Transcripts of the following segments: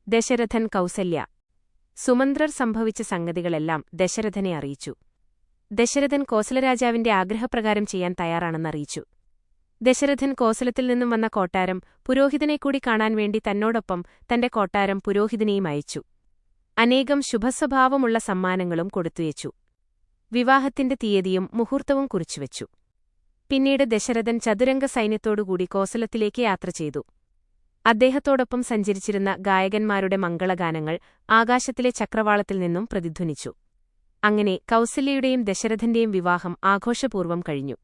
ദശരഥൻ കൗസല്യ. സുമന്ത്രർ സംഭവിച്ച സംഗതികളെല്ലാം ദശരഥനെ അറിയിച്ചു. ദശരഥൻ കോസലരാജാവിന്റെ ആഗ്രഹപ്രകാരം ചെയ്യാൻ തയ്യാറാണെന്നറിയിച്ചു. ദശരഥൻ കോസലത്തിൽ നിന്നും വന്ന കൊട്ടാരം പുരോഹിതനെക്കൂടി കാണാൻ വേണ്ടി തന്നോടൊപ്പം തന്റെ കൊട്ടാരം പുരോഹിതനെയും അയച്ചു. അനേകം ശുഭസ്വഭാവമുള്ള സമ്മാനങ്ങളും കൊടുത്തുവച്ചു. വിവാഹത്തിന്റെ തീയതിയും മുഹൂർത്തവും കുറിച്ചുവച്ചു. പിന്നീട് ദശരഥൻ ചതുരംഗ സൈന്യത്തോടുകൂടി കോസലത്തിലേക്ക് യാത്ര ചെയ്തു. അദ്ദേഹത്തോടൊപ്പം സഞ്ചരിച്ചിരുന്ന ഗായകന്മാരുടെ മംഗളഗാനങ്ങൾ ആകാശത്തിലെ ചക്രവാളത്തിൽ നിന്നും പ്രതിധ്വനിച്ചു. അങ്ങനെ കൗസല്യയുടെയും ദശരഥന്റെയും വിവാഹം ആഘോഷപൂർവ്വം കഴിഞ്ഞു.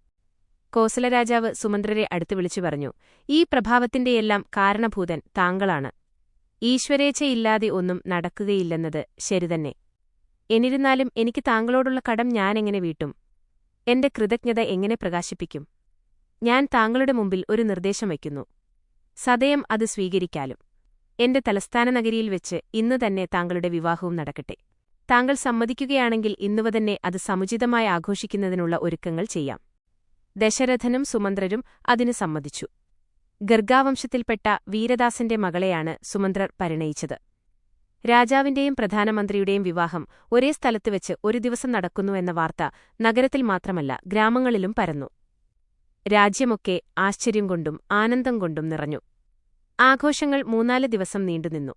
കോസലരാജാവ് സുമന്ത്രരെ അടുത്തു വിളിച്ചു പറഞ്ഞു, ഈ പ്രഭാവത്തിന്റെയെല്ലാം കാരണഭൂതൻ താങ്കളാണ്. ഈശ്വരേച്ഛയില്ലാതെ ഒന്നും നടക്കുകയില്ലെന്നത് ശരിതന്നെ. എന്നിരുന്നാലും എനിക്ക് താങ്കളോടുള്ള കടം ഞാനെങ്ങനെ വീട്ടും? എന്റെ കൃതജ്ഞത എങ്ങനെ പ്രകാശിപ്പിക്കും? ഞാൻ താങ്കളുടെ മുമ്പിൽ ഒരു നിർദ്ദേശം വയ്ക്കുന്നു. സദയം അത് സ്വീകരിക്കാലും. എന്റെ തലസ്ഥാന നഗരിയിൽ വെച്ച് ഇന്നു തന്നെ താങ്കളുടെ വിവാഹവും നടക്കട്ടെ. താങ്കൾ സമ്മതിക്കുകയാണെങ്കിൽ ഇന്നുവതന്നെ അത് സമുചിതമായി ആഘോഷിക്കുന്നതിനുള്ള ഒരുക്കങ്ങൾ ചെയ്യാം. ദശരഥനും സുമന്ത്രരും അതിനു സമ്മതിച്ചു. ഗർഗാവംശത്തിൽപ്പെട്ട വീരദാസന്റെ മകളെയാണ് സുമന്ത്രർ പരിണയിച്ചത്. രാജാവിന്റെയും പ്രധാനമന്ത്രിയുടെയും വിവാഹം ഒരേ സ്ഥലത്ത് വെച്ച് ഒരു ദിവസം നടക്കുന്നു എന്ന വാർത്ത നഗരത്തിൽ മാത്രമല്ല ഗ്രാമങ്ങളിലും പരന്നു. രാജ്യമൊക്കെ ആശ്ചര്യം കൊണ്ടും ആനന്ദം കൊണ്ടും നിറഞ്ഞു. ആഘോഷങ്ങൾ 3-4 ദിവസം നീണ്ടുനിന്നു.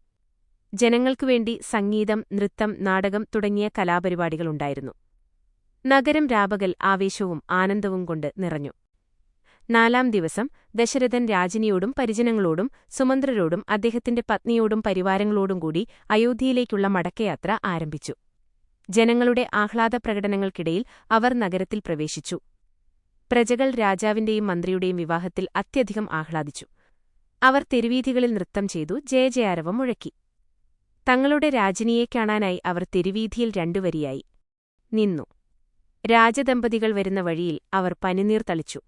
ജനങ്ങൾക്കുവേണ്ടി സംഗീതം, നൃത്തം, നാടകം തുടങ്ങിയ കലാപരിപാടികളുണ്ടായിരുന്നു. നഗരം രാപകൽ ആവേശവും ആനന്ദവും കൊണ്ട് നിറഞ്ഞു. 4-ാം ദിവസം ദശരഥൻ രാജ്ഞിയോടും പരിജനങ്ങളോടും സുമന്ത്രരോടും അദ്ദേഹത്തിന്റെ പത്നിയോടും പരിവാരങ്ങളോടും കൂടി അയോധ്യയിലേക്കുള്ള മടക്കയാത്ര ആരംഭിച്ചു. ജനങ്ങളുടെ ആഹ്ലാദപ്രകടനങ്ങൾക്കിടയിൽ അവർ നഗരത്തിൽ പ്രവേശിച്ചു. പ്രജകൾ രാജാവിന്റെയും മന്ത്രിയുടെയും വിവാഹത്തിൽ അത്യധികം ആഹ്ലാദിച്ചു. അവർ തെരുവീഥികളിൽ നൃത്തം ചെയ്തു ജയജയാരവം മുഴക്കി. തങ്ങളുടെ രാജ്ഞിയെ കാണാനായി അവർ തെരുവീഥിയിൽ 2 വരിയായി നിന്നു. രാജദമ്പതികൾ വരുന്ന വഴിയിൽ അവർ പനിനീർ തളിച്ചു.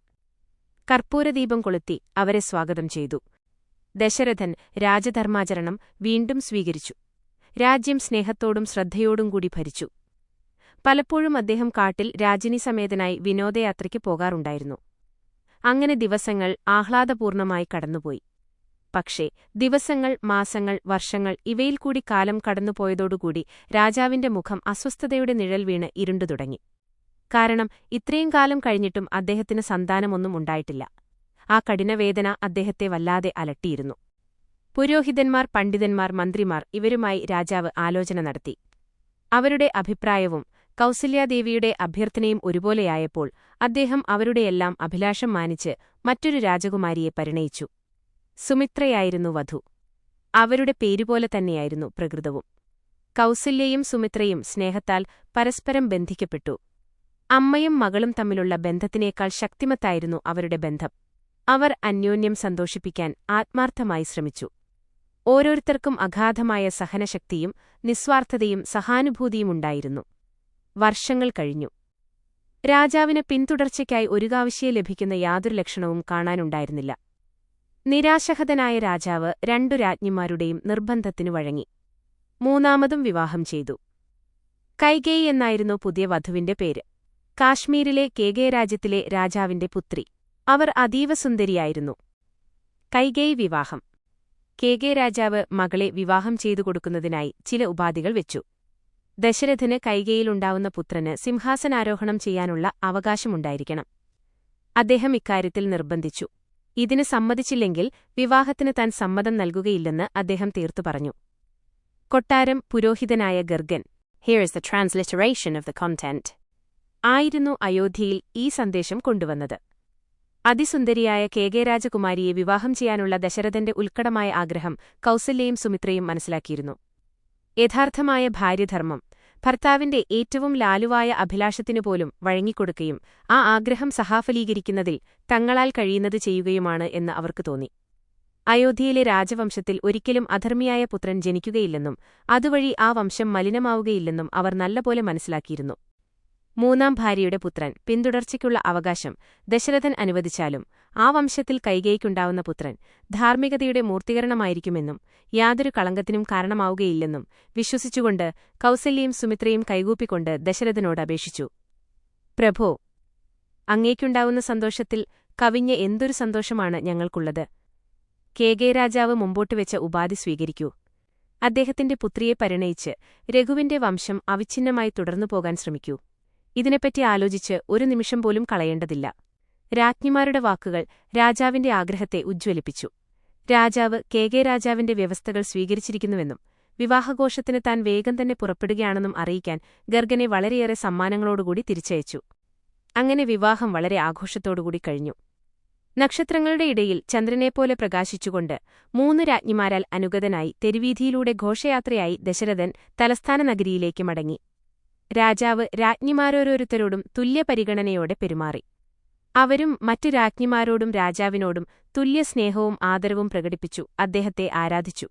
കർപ്പൂരദീപം കൊളുത്തി അവരെ സ്വാഗതം ചെയ്തു. ദശരഥൻ രാജധർമാചരണം വീണ്ടും സ്വീകരിച്ചു. രാജ്യം സ്നേഹത്തോടും ശ്രദ്ധയോടും കൂടി ഭരിച്ചു. പലപ്പോഴും അദ്ദേഹം കാട്ടിൽ രാജ്ഞിസമേതനായി വിനോദയാത്രയ്ക്ക് പോകാറുണ്ടായിരുന്നു. അങ്ങനെ ദിവസങ്ങൾ ആഹ്ലാദപൂർണമായി കടന്നുപോയി. പക്ഷേ ദിവസങ്ങൾ, മാസങ്ങൾ, വർഷങ്ങൾ ഇവയിൽ കൂടി കാലം കടന്നുപോയതോടുകൂടി രാജാവിന്റെ മുഖം അസ്വസ്ഥതയുടെ നിഴൽ വീണ് ഇരുണ്ടു തുടങ്ങി. കാരണം ഇത്രയും കാലം കഴിഞ്ഞിട്ടും അദ്ദേഹത്തിന് സന്താനമൊന്നും ഉണ്ടായിട്ടില്ല. ആ കഠിനവേദന അദ്ദേഹത്തെ വല്ലാതെ അലട്ടിയിരുന്നു. പുരോഹിതന്മാർ, പണ്ഡിതന്മാർ, മന്ത്രിമാർ ഇവരുമായി രാജാവ് ആലോചന നടത്തി. അവരുടെ അഭിപ്രായവും കൗസല്യാദേവിയുടെ അഭ്യർത്ഥനയും ഒരുപോലെയായപ്പോൾ അദ്ദേഹം അവരുടെയെല്ലാം അഭിലാഷം മാനിച്ച് മറ്റൊരു രാജകുമാരിയെ പരിണയിച്ചു. സുമിത്രയായിരുന്നു വധു. അവരുടെ പേരുപോലെ തന്നെയായിരുന്നു പ്രകൃതവും. കൗസല്യയും സുമിത്രയും സ്നേഹത്താൽ പരസ്പരം ബന്ധിക്കപ്പെട്ടു. അമ്മയും മകളും തമ്മിലുള്ള ബന്ധത്തിനേക്കാൾ ശക്തിമത്തായിരുന്നു അവരുടെ ബന്ധം. അവർ അന്യോന്യം സന്തോഷിപ്പിക്കാൻ ആത്മാർത്ഥമായി ശ്രമിച്ചു. ഓരോരുത്തർക്കും അഗാധമായ സഹനശക്തിയും നിസ്വാർത്ഥതയും സഹാനുഭൂതിയുമുണ്ടായിരുന്നു. വർഷങ്ങൾ കഴിഞ്ഞു. രാജാവിന് പിന്തുടർച്ചയ്ക്കായി ഒരുകാവശ്യേ ലഭിക്കുന്ന യാതൊരു ലക്ഷണവും കാണാനുണ്ടായിരുന്നില്ല. നിരാശഹതനായ രാജാവ് 2 രാജ്ഞിമാരുടെയും നിർബന്ധത്തിനു വഴങ്ങി. 3-ാമതും വിവാഹം ചെയ്തു. കൈകേയി എന്നായിരുന്നു പുതിയ വധുവിന്റെ പേര്. കാശ്മീരിലെ കേകയരാജ്യത്തിലെ രാജാവിന്റെ പുത്രി. അവർ അതീവ സുന്ദരിയായിരുന്നു. കൈകേയി വിവാഹം. കേകയരാജാവ് മകളെ വിവാഹം ചെയ്തു കൊടുക്കുന്നതിനായി ചില ഉപാധികൾ വെച്ചു. ദശരഥന് കൈകേയിലുണ്ടാവുന്ന പുത്രന് സിംഹാസനാരോഹണം ചെയ്യാനുള്ള അവകാശമുണ്ടായിരിക്കണം. അദ്ദേഹം ഇക്കാര്യത്തിൽ നിർബന്ധിച്ചു. ഇതിന് സമ്മതിച്ചില്ലെങ്കിൽ വിവാഹത്തിന് താൻ സമ്മതം നൽകുകയില്ലെന്ന് അദ്ദേഹം തീർത്തു പറഞ്ഞു. കൊട്ടാരം പുരോഹിതനായ Gergen Here is the transliteration of the content. ആയിരുന്നു അയോധ്യയിൽ ഈ സന്ദേശം കൊണ്ടുവന്നത്. അതിസുന്ദരിയായ കേകയരാജകുമാരിയെ വിവാഹം ചെയ്യാനുള്ള ദശരഥന്റെ ഉത്കടമായ ആഗ്രഹം കൗസല്യയും സുമിത്രയും മനസ്സിലാക്കിയിരുന്നു. യഥാർത്ഥമായ ഭാര്യധർമ്മം ഭർത്താവിന്റെ ഏറ്റവും ലാലുവായ അഭിലാഷത്തിനുപോലും വഴങ്ങിക്കൊടുക്കുകയും ആ ആഗ്രഹം സഹാഫലീകരിക്കുന്നതിൽ തങ്ങളാൽ കഴിയുന്നത് ചെയ്യുകയുമാണ് എന്ന് അവർക്ക് തോന്നി. അയോധ്യയിലെ രാജവംശത്തിൽ ഒരിക്കലും അധർമ്മിയായ പുത്രൻ ജനിക്കുകയില്ലെന്നും അതുവഴി ആ വംശം മലിനമാവുകയില്ലെന്നും അവർ നല്ലപോലെ മനസ്സിലാക്കിയിരുന്നു. 3-ാം ഭാര്യയുടെ പുത്രൻ പിന്തുടർച്ചയ്ക്കുള്ള അവകാശം ദശരഥൻ അനുവദിച്ചാലും ആ വംശത്തിൽ കൈകേയിക്കുണ്ടാവുന്ന പുത്രൻ ധാർമ്മികതയുടെ മൂർത്തീകരണമായിരിക്കുമെന്നും യാതൊരു കളങ്കത്തിനും കാരണമാവുകയില്ലെന്നും വിശ്വസിച്ചുകൊണ്ട് കൗസല്യയും സുമിത്രയും കൈകൂപ്പിക്കൊണ്ട് ദശരഥനോട് അപേക്ഷിച്ചു. പ്രഭോ, അങ്ങേക്കുണ്ടാവുന്ന സന്തോഷത്തിൽ കവിഞ്ഞ എന്തൊരു സന്തോഷമാണ് ഞങ്ങൾക്കുള്ളത്. കേകയരാജാവ് മുമ്പോട്ടുവെച്ച ഉപാധി സ്വീകരിക്കൂ. അദ്ദേഹത്തിന്റെ പുത്രിയെ പരിണയിച്ച് രഘുവിന്റെ വംശം അവിഛിന്നമായി തുടർന്നുപോകാൻ ശ്രമിക്കൂ. ഇതിനെപ്പറ്റി ആലോചിച്ച് ഒരു നിമിഷം പോലും കളയേണ്ടതില്ല. രാജ്ഞിമാരുടെ വാക്കുകൾ രാജാവിന്റെ ആഗ്രഹത്തെ ഉജ്ജ്വലിപ്പിച്ചു. രാജാവ് കേകേരാജാവിന്റെ വ്യവസ്ഥകൾ സ്വീകരിച്ചിരിക്കുന്നുവെന്നും വിവാഹഘോഷത്തിന് താൻ വേഗം തന്നെ പുറപ്പെടുകയാണെന്നും അറിയിക്കാൻ ഗർഗനെ വളരെയേറെ സമ്മാനങ്ങളോടുകൂടി തിരിച്ചയച്ചു. അങ്ങനെ വിവാഹം വളരെ ആഘോഷത്തോടുകൂടി കഴിഞ്ഞു. നക്ഷത്രങ്ങളുടെ ഇടയിൽ ചന്ദ്രനെപ്പോലെ പ്രകാശിച്ചുകൊണ്ട് 3 രാജ്ഞിമാരാൽ അനുഗതനായി തെരുവീഥിയിലൂടെ ഘോഷയാത്രയായി ദശരഥൻ തലസ്ഥാന നഗരിയിലേക്ക് മടങ്ങി. രാജാവ് രാജ്ഞിമാരോരോരുത്തരോടും തുല്യപരിഗണനയോടെ പെരുമാറി. അവരും മറ്റു രാജ്ഞിമാരോടും രാജാവിനോടും തുല്യസ്നേഹവും ആദരവും പ്രകടിപ്പിച്ചു അദ്ദേഹത്തെ ആരാധിച്ചു.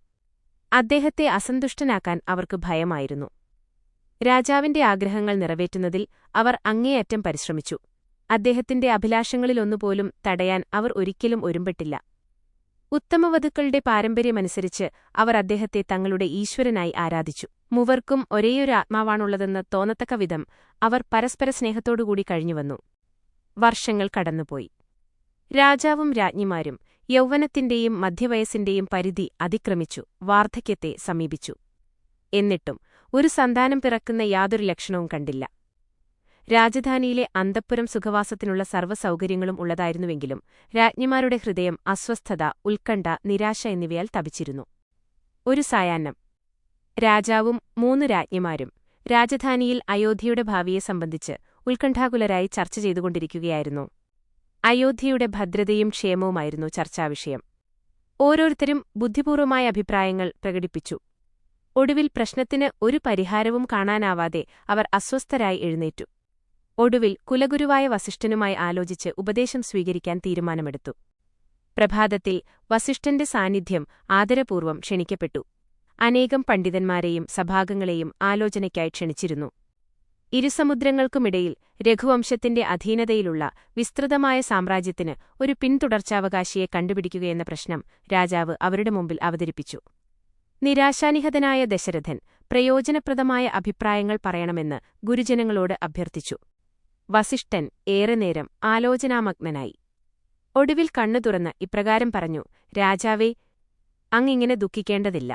അദ്ദേഹത്തെ അസന്തുഷ്ടനാക്കാൻ അവർക്ക് ഭയമായിരുന്നു. രാജാവിന്റെ ആഗ്രഹങ്ങൾ നിറവേറ്റുന്നതിൽ അവർ അങ്ങേയറ്റം പരിശ്രമിച്ചു. അദ്ദേഹത്തിന്റെ അഭിലാഷങ്ങളിലൊന്നുപോലും തടയാൻ അവർ ഒരിക്കലും ഒരുമ്പെട്ടില്ല. ഉത്തമവധുക്കളുടെ പാരമ്പര്യമനുസരിച്ച് അവർ അദ്ദേഹത്തെ തങ്ങളുടെ ഈശ്വരനായി ആരാധിച്ചു. മൂവർക്കും ഒരേയൊരു ആത്മാവാണുള്ളതെന്ന് തോന്നത്തക്കവിധം അവർ പരസ്പര സ്നേഹത്തോടുകൂടി കഴിഞ്ഞുവന്നു. വർഷങ്ങൾ കടന്നുപോയി. രാജാവും രാജ്ഞിമാരും യൗവനത്തിന്റെയും മധ്യവയസ്സിന്റെയും പരിധി അതിക്രമിച്ചു വാർദ്ധക്യത്തെ സമീപിച്ചു. എന്നിട്ടും ഒരു സന്താനം പിറക്കുന്ന യാതൊരു ലക്ഷണവും കണ്ടില്ല. രാജധാനിയിലെ അന്തഃപുരം സുഖവാസത്തിനുള്ള സർവ്വസൗകര്യങ്ങളും ഉള്ളതായിരുന്നുവെങ്കിലും രാജ്ഞിമാരുടെ ഹൃദയം അസ്വസ്ഥത, ഉത്കണ്ഠ, നിരാശ എന്നിവയാൽ തപിച്ചിരുന്നു. ഒരു സായാഹ്നം രാജാവും 3 രാജ്ഞിമാരും രാജധാനിയിൽ അയോധ്യയുടെ ഭാവിയെ സംബന്ധിച്ച് ഉത്കണ്ഠാകുലരായി ചർച്ച ചെയ്തുകൊണ്ടിരിക്കുകയായിരുന്നു. അയോധ്യയുടെ ഭദ്രതയും ക്ഷേമവുമായിരുന്നു ചർച്ചാവിഷയം. ഓരോരുത്തരും ബുദ്ധിപൂർവമായ അഭിപ്രായങ്ങൾ പ്രകടിപ്പിച്ചു. ഒടുവിൽ പ്രശ്നത്തിന് ഒരു പരിഹാരവും കാണാനാവാതെ അവർ അസ്വസ്ഥരായി എഴുന്നേറ്റു. ഒടുവിൽ കുലഗുരുവായ വസിഷ്ഠനുമായി ആലോചിച്ച് ഉപദേശം സ്വീകരിക്കാൻ തീരുമാനമെടുത്തു. പ്രഭാതത്തിൽ വസിഷ്ഠന്റെ സാന്നിധ്യം ആദരപൂർവ്വം ക്ഷണിക്കപ്പെട്ടു. അനേകം പണ്ഡിതന്മാരെയും സഭാംഗങ്ങളെയും ആലോചനയ്ക്കായി ക്ഷണിച്ചിരുന്നു. ഇരുസമുദ്രങ്ങൾക്കുമിടയിൽ രഘുവംശത്തിന്റെ അധീനതയിലുള്ള വിസ്തൃതമായ സാമ്രാജ്യത്തിന് ഒരു പിന്തുടർച്ചാവകാശിയെ കണ്ടുപിടിക്കുകയെന്ന പ്രശ്നം രാജാവ് അവരുടെ മുമ്പിൽ അവതരിപ്പിച്ചു. നിരാശാനിഹതനായ ദശരഥൻ പ്രയോജനപ്രദമായ അഭിപ്രായങ്ങൾ പറയണമെന്ന് ഗുരുജനങ്ങളോട് അഭ്യർത്ഥിച്ചു. വസിഷ്ഠൻ ഏറെ നേരം ആലോചനാമഗ്നനായി. ഒടുവിൽ കണ്ണു തുറന്ന് ഇപ്രകാരം പറഞ്ഞു: രാജാവേ, അങ്ങിങ്ങനെ ദുഃഖിക്കേണ്ടതില്ല.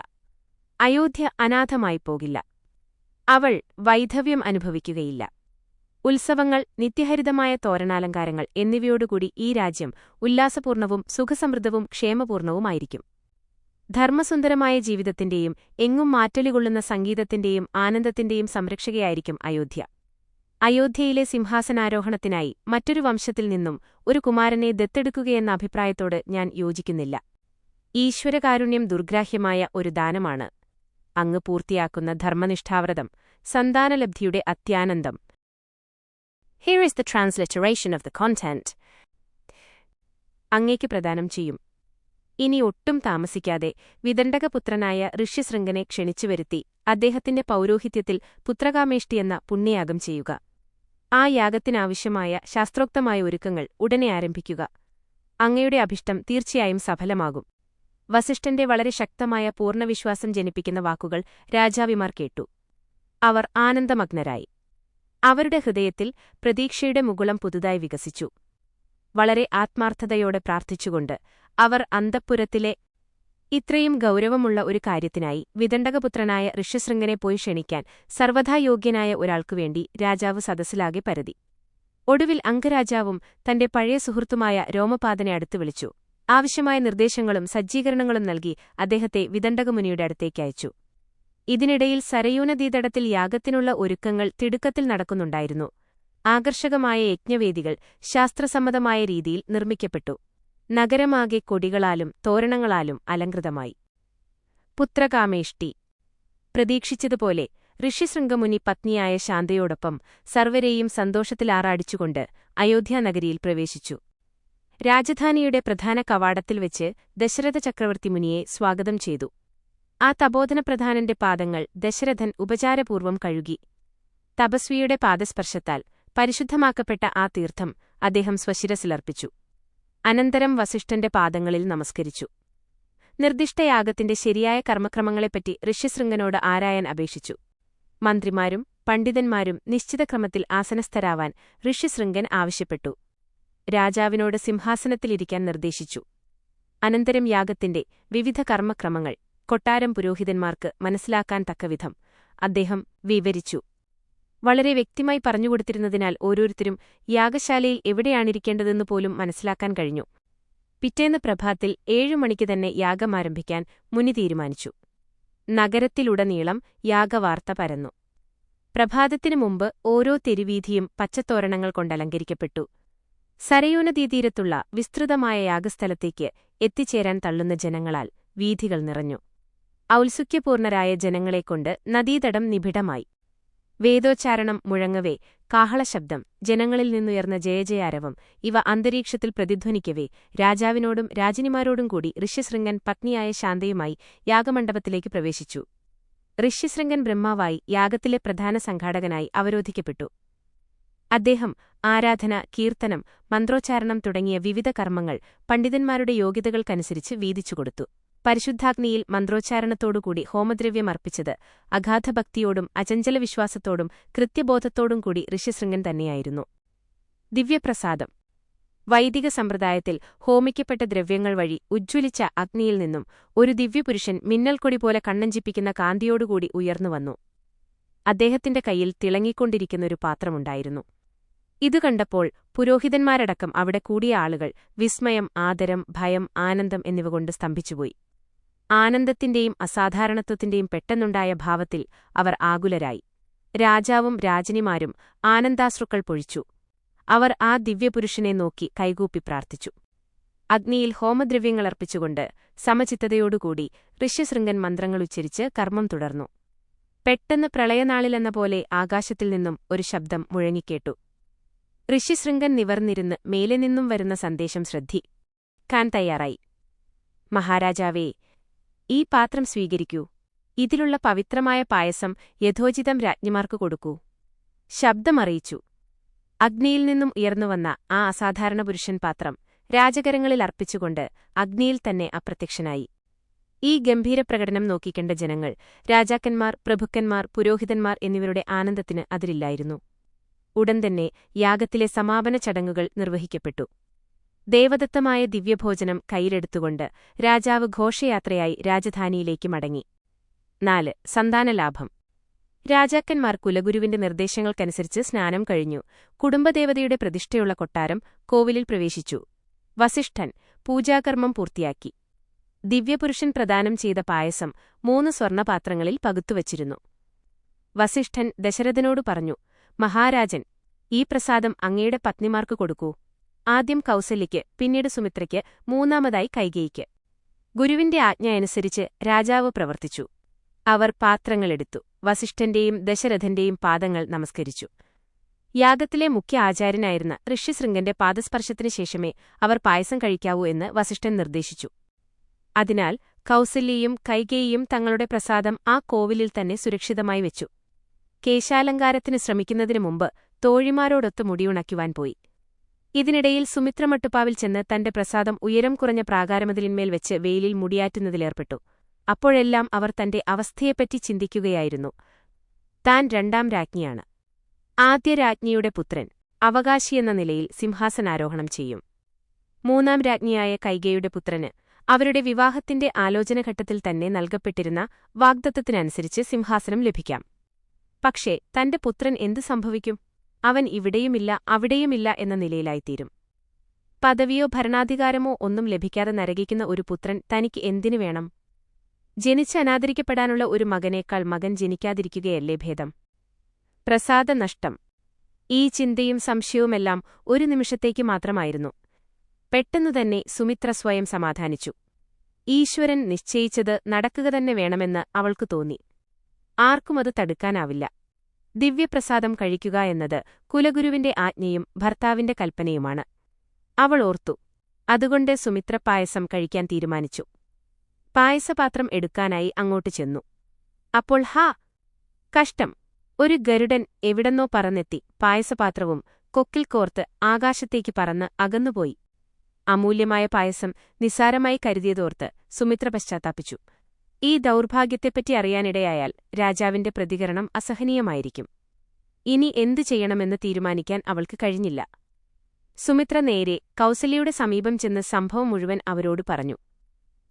അയോധ്യ അനാഥമായി പോകില്ല. അവൾ വൈധവ്യം അനുഭവിക്കുകയില്ല. ഉത്സവങ്ങൾ, നിത്യഹരിതമായ തോരണാലങ്കാരങ്ങൾ എന്നിവയോടുകൂടി ഈ രാജ്യം ഉല്ലാസപൂർണവും സുഖസമൃദ്ധവും ക്ഷേമപൂർണവുമായിരിക്കും. ധർമ്മസുന്ദരമായ ജീവിതത്തിന്റെയും എങ്ങും മാറ്റൊലികൊള്ളുന്ന സംഗീതത്തിന്റെയും ആനന്ദത്തിന്റെയും സംരക്ഷകയായിരിക്കും അയോധ്യ. അയോധ്യയിലെ സിംഹാസനാരോഹണത്തിനായി മറ്റൊരു വംശത്തിൽ നിന്നും ഒരു കുമാരനെ ദത്തെടുക്കുകയെന്ന അഭിപ്രായത്തോട് ഞാൻ യോജിക്കുന്നില്ല. ഈശ്വരകാരുണ്യം ദുർഗ്രാഹ്യമായ ഒരു ദാനമാണ്. അങ്ങ് പൂർത്തിയാക്കുന്ന ധർമ്മനിഷ്ഠാവ്രതം സന്താനലബ്ധിയുടെ അത്യാനന്ദം. Here is the transliteration of the content. അങ്ങേക്ക് പ്രദാനം ചെയ്യും. ഇനി ഒട്ടും താമസിക്കാതെ വിദണ്ഡകപുത്രനായ ഋഷ്യശൃംഗനെ ക്ഷണിച്ചുവരുത്തി അദ്ദേഹത്തിന്റെ പൗരോഹിത്യത്തിൽ പുത്രകാമേഷ്ടി എന്ന പുണ്യയാഗം ചെയ്യുക. ആ യാഗത്തിനാവശ്യമായ ശാസ്ത്രോക്തമായ ഒരുക്കങ്ങൾ ഉടനെ ആരംഭിക്കുക. അങ്ങയുടെ അഭിഷ്ടം തീർച്ചയായും സഫലമാകും. വസിഷ്ഠന്റെ വളരെ ശക്തമായ പൂർണ്ണവിശ്വാസം ജനിപ്പിക്കുന്ന വാക്കുകൾ രാജാവിമാർ കേട്ടു. അവർ ആനന്ദമഗ്നരായി. അവരുടെ ഹൃദയത്തിൽ പ്രതീക്ഷയുടെ മുകുളം പുതുതായി വികസിച്ചു. വളരെ ആത്മാർത്ഥതയോടെ പ്രാർത്ഥിച്ചുകൊണ്ട് അവർ അന്തഃപുരത്തിലെ ഇത്രയും ഗൗരവമുള്ള ഒരു കാര്യത്തിനായി വിദണ്ഡകപുത്രനായ ഋഷ്യശൃംഗനെ പോയി ക്ഷണിക്കാൻ സർവ്വഥാ യോഗ്യനായ ഒരാൾക്കുവേണ്ടി രാജാവ് സദസ്സിലാകെ പരതി. ഒടുവിൽ അംഗരാജാവും തന്റെ പഴയ സുഹൃത്തുമായ രോമപാദനെ അടുത്തു വിളിച്ചു. ആവശ്യമായ നിർദ്ദേശങ്ങളും സജ്ജീകരണങ്ങളും നൽകി അദ്ദേഹത്തെ വിദണ്ഡകമുനിയുടെ അടുത്തേക്കയച്ചു. ഇതിനിടയിൽ സരയൂനദീതടത്തിൽ യാഗത്തിനുള്ള ഒരുക്കങ്ങൾ തിടുക്കത്തിൽ നടക്കുന്നുണ്ടായിരുന്നു. ആകർഷകമായ യജ്ഞവേദികൾ ശാസ്ത്രസമ്മതമായ രീതിയിൽ നിർമ്മിക്കപ്പെട്ടു. നഗരമാകെ കൊടികളാലും തോരണങ്ങളാലും അലങ്കൃതമായി. പുത്രകാമേഷ്ടി പ്രതീക്ഷിച്ചതുപോലെ ഋഷ്യശൃംഗമുനി പത്നിയായ ശാന്തയോടൊപ്പം സർവരെയും സന്തോഷത്തിലാറാടിച്ചുകൊണ്ട് അയോധ്യാനഗരിയിൽ പ്രവേശിച്ചു. രാജധാനിയുടെ പ്രധാന കവാടത്തിൽ വെച്ച് ദശരഥ ചക്രവർത്തി മുനിയെ സ്വാഗതം ചെയ്തു. ആ തപോധനപ്രധാനന്റെ പാദങ്ങൾ ദശരഥൻ ഉപചാരപൂർവ്വം കഴുകി. തപസ്വിയുടെ പാദസ്പർശത്താൽ പരിശുദ്ധമാക്കപ്പെട്ട ആ തീർത്ഥം അദ്ദേഹം സ്വശിരസിലർപ്പിച്ചു. അനന്തരം വസിഷ്ഠന്റെ പാദങ്ങളിൽ നമസ്കരിച്ചു. നിർദ്ദിഷ്ടയാഗത്തിന്റെ ശരിയായ കർമ്മക്രമങ്ങളെപ്പറ്റി ഋഷ്യശൃംഗനോട് ആരായാൻ അപേക്ഷിച്ചു. മന്ത്രിമാരും പണ്ഡിതന്മാരും നിശ്ചിത ക്രമത്തിൽ ആസനസ്ഥരാവാൻ ഋഷ്യശൃംഗൻ ആവശ്യപ്പെട്ടു. രാജാവിനോട് സിംഹാസനത്തിലിരിക്കാൻ നിർദ്ദേശിച്ചു. അനന്തരം യാഗത്തിന്റെ വിവിധ കർമ്മക്രമങ്ങൾ കൊട്ടാരം പുരോഹിതന്മാർക്ക് മനസ്സിലാക്കാൻ തക്കവിധം അദ്ദേഹം വിവരിച്ചു. വളരെ വ്യക്തമായി പറഞ്ഞുകൊടുത്തിരുന്നതിനാൽ ഓരോരുത്തരും യാഗശാലയിൽ എവിടെയാണിരിക്കേണ്ടതെന്ന് പോലും മനസ്സിലാക്കാൻ കഴിഞ്ഞു. പിറ്റേന്ന് പ്രഭാതത്തിൽ 7 മണിക്ക് തന്നെ യാഗം ആരംഭിക്കാൻ മുനി തീരുമാനിച്ചു. നഗരത്തിലുടനീളം യാഗവാർത്ത പരന്നു. പ്രഭാതത്തിനു മുമ്പ് ഓരോ തെരുവീഥിയും പച്ചത്തോരണങ്ങൾ കൊണ്ടലങ്കരിക്കപ്പെട്ടു. സരയൂ നദീതീരത്തുള്ള വിസ്തൃതമായ യാഗസ്ഥലത്തേക്ക് എത്തിച്ചേരാൻ തള്ളുന്ന ജനങ്ങളാൽ വീഥികൾ നിറഞ്ഞു. ഔത്സുക്യപൂർണരായ ജനങ്ങളെക്കൊണ്ട് നദീതടം നിബിഡമായി. വേദോച്ചാരണം മുഴങ്ങവേ, കാഹളശബ്ദം, ജനങ്ങളിൽ നിന്നുയർന്ന ജയജയാരവം ഇവ അന്തരീക്ഷത്തിൽ പ്രതിധ്വനിക്കവേ രാജാവിനോടും രാജ്ഞിമാരോടും കൂടി ഋഷ്യശൃംഗൻ പത്നിയായ ശാന്തയുമായി യാഗമണ്ഡപത്തിലേക്ക് പ്രവേശിച്ചു. ഋഷ്യശൃംഗൻ ബ്രഹ്മാവായി യാഗത്തിലെ പ്രധാന സംഘാടകനായി അവരോധിക്കപ്പെട്ടു. അദ്ദേഹം ആരാധന, കീർത്തനം, മന്ത്രോച്ചാരണം തുടങ്ങിയ വിവിധ കർമ്മങ്ങൾ പണ്ഡിതന്മാരുടെ യോഗ്യതകൾക്കനുസരിച്ച് വീതിച്ചുകൊടുത്തു. പരിശുദ്ധാഗ്നിയിൽ മന്ത്രോച്ചാരണത്തോടുകൂടി ഹോമദ്രവ്യം അർപ്പിച്ചത് അഗാധഭക്തിയോടും അചഞ്ചല വിശ്വാസത്തോടും കൃത്യബോധത്തോടും കൂടി ഋഷ്യശൃംഗൻ തന്നെയായിരുന്നു. ദിവ്യപ്രസാദം. വൈദിക സമ്പ്രദായത്തിൽ ഹോമിക്കപ്പെട്ട ദ്രവ്യങ്ങൾ വഴി ഉജ്ജ്വലിച്ച അഗ്നിയിൽ നിന്നും ഒരു ദിവ്യപുരുഷൻ മിന്നൽക്കൊടി പോലെ കണ്ണഞ്ചിപ്പിക്കുന്ന കാന്തിയോടുകൂടി ഉയർന്നുവന്നു. അദ്ദേഹത്തിന്റെ കയ്യിൽ തിളങ്ങിക്കൊണ്ടിരിക്കുന്നൊരു പാത്രമുണ്ടായിരുന്നു. ഇതു കണ്ടപ്പോൾ പുരോഹിതന്മാരടക്കം അവിടെ കൂടിയ ആളുകൾ വിസ്മയം, ആദരം, ഭയം, ആനന്ദം എന്നിവ കൊണ്ട് സ്തംഭിച്ചുപോയി. ആനന്ദത്തിന്റെയും അസാധാരണത്വത്തിന്റെയും പെട്ടെന്നുണ്ടായ ഭാവത്തിൽ അവർ ആകുലരായി. രാജാവും രാജ്ഞിമാരും ആനന്ദാശ്രുക്കൾ പൊഴിച്ചു. അവർ ആ ദിവ്യപുരുഷനെ നോക്കി കൈകൂപ്പി പ്രാർത്ഥിച്ചു. അഗ്നിയിൽ ഹോമദ്രവ്യങ്ങളർപ്പിച്ചുകൊണ്ട് സമചിത്തതയോടുകൂടി ഋഷ്യശൃംഗൻ മന്ത്രങ്ങളുച്ചരിച്ച് കർമ്മം തുടർന്നു. പെട്ടെന്ന് പ്രളയനാളിലെന്ന പോലെ ആകാശത്തിൽ നിന്നും ഒരു ശബ്ദം മുഴങ്ങിക്കേട്ടു. ഋഷ്യശൃംഗൻ നിവർന്നിരുന്ന് മേലെ നിന്നും വരുന്ന സന്ദേശം ശ്രദ്ധിക്കാൻ തയ്യാറായി. മഹാരാജാവേ, ഈ പാത്രം സ്വീകരിക്കൂ. ഇതിലുള്ള പവിത്രമായ പായസം യഥോചിതം രാജ്ഞിമാർക്ക് കൊടുക്കൂ. ശബ്ദമറിയിച്ചു. അഗ്നിയിൽ നിന്നും ഉയർന്നുവന്ന ആ അസാധാരണ പുരുഷൻ പാത്രം രാജകരങ്ങളിൽ അർപ്പിച്ചുകൊണ്ട് അഗ്നിയിൽ തന്നെ അപ്രത്യക്ഷനായി. ഈ ഗംഭീരപ്രകടനം നോക്കിക്കണ്ട ജനങ്ങൾ, രാജാക്കന്മാർ, പ്രഭുക്കന്മാർ, പുരോഹിതന്മാർ എന്നിവരുടെ ആനന്ദത്തിന് അതിരില്ലായിരുന്നു. ഉടൻ തന്നെ യാഗത്തിലെ സമാപന ചടങ്ങുകൾ നിർവഹിക്കപ്പെട്ടു. ദേവദത്തമായ ദിവ്യഭോജനം കയ്യിലെടുത്തുകൊണ്ട് രാജാവ് ഘോഷയാത്രയായി രാജധാനിയിലേക്ക് മടങ്ങി. 4. സന്താനലാഭം. രാജാക്കന്മാർ കുലഗുരുവിന്റെ നിർദ്ദേശങ്ങൾക്കനുസരിച്ച് സ്നാനം കഴിഞ്ഞു. കുടുംബദേവതയുടെ പ്രതിഷ്ഠയുള്ള കൊട്ടാരം കോവിലിൽ പ്രവേശിച്ചു. വസിഷ്ഠൻ പൂജാകർമ്മം പൂർത്തിയാക്കി. ദിവ്യപുരുഷൻ പ്രദാനം ചെയ്ത പായസം 3 സ്വർണ്ണപാത്രങ്ങളിൽ പകുത്തുവച്ചിരുന്നു. വസിഷ്ഠൻ ദശരഥനോടു പറഞ്ഞു, മഹാരാജൻ, ഈ പ്രസാദം അങ്ങയുടെ പത്നിമാർക്ക് കൊടുക്കൂ. ആദ്യം കൗസല്യയ്ക്ക്, പിന്നീട് സുമിത്രയ്ക്ക്, മൂന്നാമതായി കൈകേയിക്ക്. ഗുരുവിന്റെ ആജ്ഞ അനുസരിച്ച് രാജാവ് പ്രവർത്തിച്ചു. അവർ പാത്രങ്ങളെടുത്തു. വസിഷ്ഠന്റെയും ദശരഥന്റെയും പാദങ്ങൾ നമസ്കരിച്ചു. യാഗത്തിലെ മുഖ്യ ആചാര്യനായിരുന്ന ഋഷ്യശൃംഗന്റെ പാദസ്പർശത്തിനു ശേഷമേ അവർ പായസം കഴിക്കാവൂ എന്ന് വസിഷ്ഠൻ നിർദ്ദേശിച്ചു. അതിനാൽ കൗസല്യയും കൈകേയിയും തങ്ങളുടെ പ്രസാദം ആ കോവിലിൽ തന്നെ സുരക്ഷിതമായി വെച്ചു. കേശാലങ്കാരത്തിന് ശ്രമിക്കുന്നതിനു മുമ്പ് തോഴിമാരോടൊത്ത് മുടിയുണയ്ക്കുവാൻ പോയി. ഇതിനിടയിൽ സുമിത്ര മട്ടുപ്പാവിൽ ചെന്ന് തന്റെ പ്രസാദം ഉയരം കുറഞ്ഞ പ്രാകാരമതിലിന്മേൽ വെച്ച് വെയിലിൽ മുടിയാറ്റുന്നതിലേർപ്പെട്ടു. അപ്പോഴെല്ലാം അവർ തന്റെ അവസ്ഥയെപ്പറ്റി ചിന്തിക്കുകയായിരുന്നു. താൻ 2ാം രാജ്ഞിയാണ്. ആദ്യ രാജ്ഞിയുടെ പുത്രൻ അവകാശിയെന്ന നിലയിൽ സിംഹാസനാരോഹണം ചെയ്യും. 3ാം രാജ്ഞിയായ കൈകേയിയുടെ പുത്രന് അവരുടെ വിവാഹത്തിന്റെ ആലോചനഘട്ടത്തിൽ തന്നെ നൽകപ്പെട്ടിരുന്ന വാഗ്ദത്തത്തിനനുസരിച്ച് സിംഹാസനം ലഭിക്കാം. പക്ഷേ തന്റെ പുത്രൻ എന്തു സംഭവിക്കും? അവൻ ഇവിടെയുമില്ല അവിടെയുമില്ല എന്ന നിലയിലായിത്തീരും. പദവിയോ ഭരണാധികാരമോ ഒന്നും ലഭിക്കാതെ നരകിക്കുന്ന ഒരു പുത്രൻ തനിക്ക് എന്തിനു വേണം? ജനിച്ച് അനാദരിക്കപ്പെടാനുള്ള ഒരു മകനേക്കാൾ മകൻ ജനിക്കാതിരിക്കുകയല്ലേ ഭേദം? പ്രസാദനഷ്ടം. ഈ ചിന്തയും സംശയവുമെല്ലാം ഒരു നിമിഷത്തേക്ക് മാത്രമായിരുന്നു. പെട്ടെന്നുതന്നെ സുമിത്ര സ്വയം സമാധാനിച്ചു. ഈശ്വരൻ നിശ്ചയിച്ചത് നടക്കുക തന്നെ വേണമെന്ന് അവൾക്കു തോന്നി. ആർക്കുമത് തടുക്കാനാവില്ല. ദിവ്യപ്രസാദം കഴിക്കുക എന്നത് കുലഗുരുവിന്റെ ആജ്ഞയും ഭർത്താവിന്റെ കൽപ്പനയുമാണ്. അവൾ ഓർത്തു. അതുകൊണ്ട് സുമിത്ര പായസം കഴിക്കാൻ തീരുമാനിച്ചു. പായസപാത്രം എടുക്കാനായി അങ്ങോട്ട് ചെന്നു. അപ്പോൾ കഷ്ടം! ഒരു ഗരുഡൻ എവിടെന്നോ പറന്നെത്തി പായസപാത്രവും കൊക്കിൽ കോർത്ത് ആകാശത്തേക്ക് പറന്ന് അകന്നുപോയി. അമൂല്യമായ പായസം നിസ്സാരമായി കരുതിയതോർത്ത് സുമിത്ര പശ്ചാത്താപിച്ചു. ഈ ദൗർഭാഗ്യത്തെപ്പറ്റി അറിയാനിടയായാൽ രാജാവിന്റെ പ്രതികരണം അസഹനീയമായിരിക്കും. ഇനി എന്തു ചെയ്യണമെന്ന് തീരുമാനിക്കാൻ അവൾക്ക് കഴിഞ്ഞില്ല. സുമിത്ര നേരെ കൗസല്യയുടെ സമീപം ചെന്ന് സംഭവം മുഴുവൻ അവരോട് പറഞ്ഞു.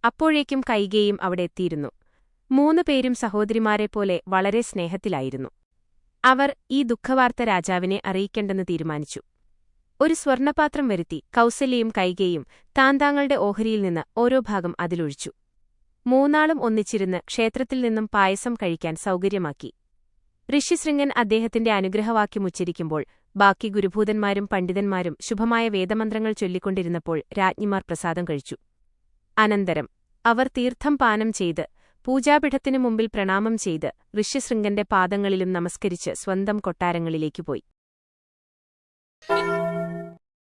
അപ്പോഴേക്കും കൈകേയും അവിടെ എത്തിയിരുന്നു. മൂന്നുപേരും സഹോദരിമാരെപ്പോലെ വളരെ സ്നേഹത്തിലായിരുന്നു. അവർ ഈ ദുഃഖവാർത്ത രാജാവിനെ അറിയിക്കേണ്ടെന്ന് തീരുമാനിച്ചു. ഒരു സ്വർണപാത്രം വരുത്തി കൗസല്യയും കൈകേയും താന്താങ്ങളുടെ ഓഹരിയിൽ നിന്ന് ഓരോ ഭാഗം അതിലൊഴിച്ചു. മൂന്നാളും ഒന്നിച്ചിരുന്ന് ക്ഷേത്രത്തിൽ നിന്നും പായസം കഴിക്കാൻ സൗകര്യമാക്കി. ഋഷ്യശൃംഗൻ അദ്ദേഹത്തിന്റെ അനുഗ്രഹവാക്യം ഉച്ചരിക്കുമ്പോൾ ബാക്കി ഗുരുഭൂതന്മാരും പണ്ഡിതന്മാരും ശുഭമായ വേദമന്ത്രങ്ങൾ ചൊല്ലിക്കൊണ്ടിരുന്നപ്പോൾ രാജ്ഞിമാർ പ്രസാദം കഴിച്ചു. അനന്തരം അവർ തീർത്ഥം പാനം ചെയ്ത് പൂജാപീഠത്തിനു മുമ്പിൽ പ്രണാമം ചെയ്ത് ഋഷ്യശൃംഗന്റെ പാദങ്ങളിലും നമസ്കരിച്ച് സ്വന്തം കൊട്ടാരങ്ങളിലേക്കു പോയി.